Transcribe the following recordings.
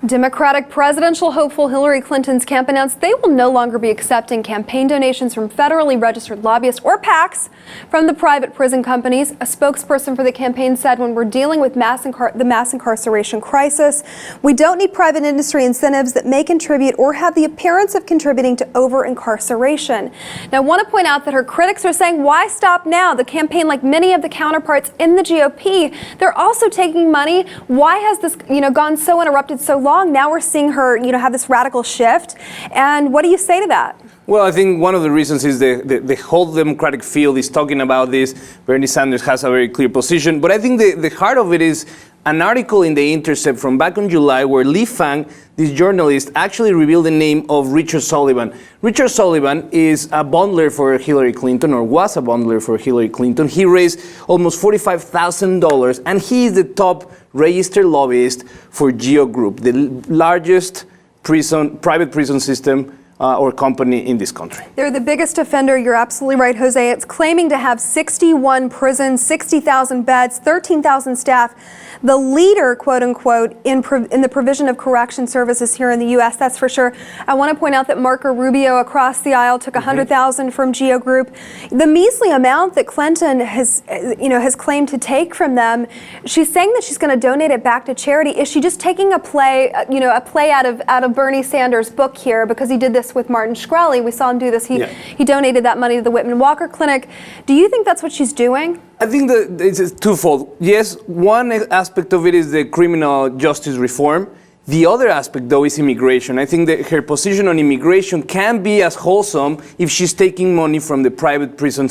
Democratic presidential hopeful Hillary Clinton's camp announced they will no longer be accepting campaign donations from federally registered lobbyists or PACs from the private prison companies. A spokesperson for the campaign said, when we're dealing with the mass incarceration crisis, we don't need private industry incentives that may contribute or have the appearance of contributing to over-incarceration. Now, I want to point out that her critics are saying, why stop now? The campaign, like many of the counterparts in the GOP, they're also taking money. Why has this, gone so uninterrupted so long? Now we're seeing her, have this radical shift. And what do you say to that? Well, I think one of the reasons is the whole Democratic field is talking about this. Bernie Sanders has a very clear position. But I think the heart of it is an article in The Intercept from back in July where Lee Fang, this journalist, actually revealed the name of Richard Sullivan. Richard Sullivan is a bundler for Hillary Clinton, or was a bundler for Hillary Clinton. He raised almost $45,000, and he is the top registered lobbyist for GEO Group, the largest private prison system or company in this country. They're the biggest offender. You're absolutely right, Jose. It's claiming to have 61 prisons, 60,000 beds, 13,000 staff. The leader, quote unquote, in the provision of correction services here in the U.S., that's for sure. I want to point out that Marco Rubio across the aisle took $100,000 from GEO Group. The measly amount that Clinton has claimed to take from them, she's saying that she's going to donate it back to charity. Is she just taking a play out of Bernie Sanders' book here, because he did this with Martin Shkreli? We saw him do this. He donated that money to the Whitman Walker Clinic. Do you think that's what she's doing? I think that it's twofold. Yes, one aspect of it is the criminal justice reform. The other aspect, though, is immigration. I think that her position on immigration can be as wholesome if she's taking money from the private prison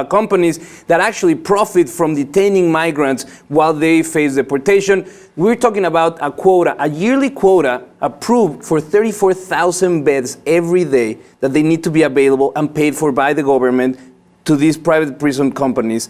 companies that actually profit from detaining migrants while they face deportation. We're talking about a quota, a yearly quota approved for 34,000 beds every day that they need to be available and paid for by the government to these private prison companies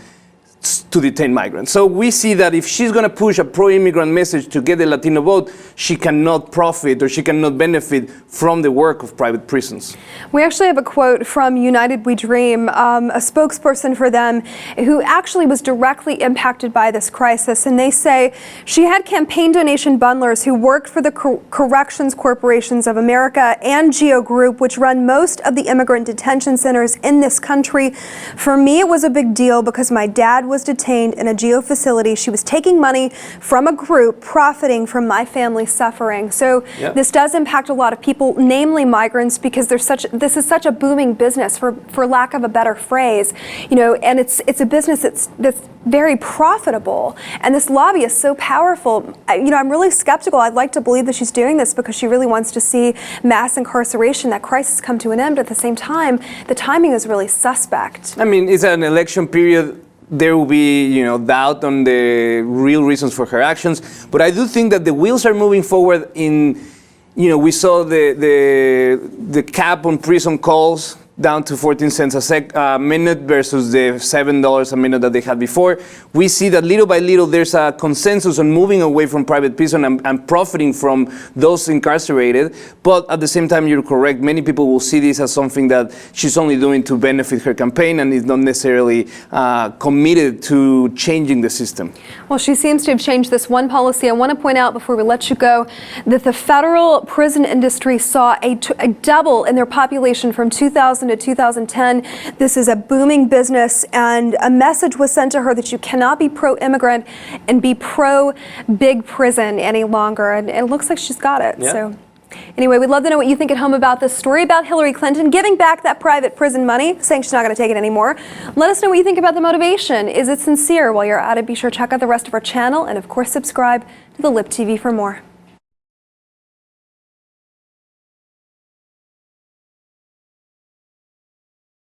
to detain migrants. So we see that if she's going to push a pro-immigrant message to get the Latino vote, she cannot profit or she cannot benefit from the work of private prisons. We actually have a quote from United We Dream, a spokesperson for them who actually was directly impacted by this crisis. And they say she had campaign donation bundlers who worked for the Corrections Corporations of America and GEO Group, which run most of the immigrant detention centers in this country. For me, it was a big deal because my dad was detained in a GEO facility. She was taking money from a group profiting from my family's suffering. So This does impact a lot of people, namely migrants, because this is such a booming business, for lack of a better phrase, and it's a business that's very profitable, and this lobby is so powerful. I'm really skeptical. I'd like to believe that she's doing this because she really wants to see mass incarceration, that crisis, come to an end. But at the same time, the timing is really suspect. I mean, it's an election period. There will be, doubt on the real reasons for her actions. But I do think that the wheels are moving forward we saw the cap on prison calls down to 14 cents a minute versus the $7 a minute that they had before. We see that little by little there's a consensus on moving away from private prison and profiting from those incarcerated. But at the same time, you're correct. Many people will see this as something that she's only doing to benefit her campaign and is not necessarily committed to changing the system. Well, she seems to have changed this one policy. I want to point out before we let you go that the federal prison industry saw a double in their population from 2000 to 2010. This is a booming business, and a message was sent to her that you cannot be pro-immigrant and be pro-big prison any longer, and it looks like she's got it. Yeah. So anyway, we'd love to know what you think at home about this story about Hillary Clinton giving back that private prison money, saying she's not going to take it anymore. Let us know what you think about the motivation. Is it sincere? While you're at it, be sure to check out the rest of our channel and, of course, subscribe to the Lip TV for more.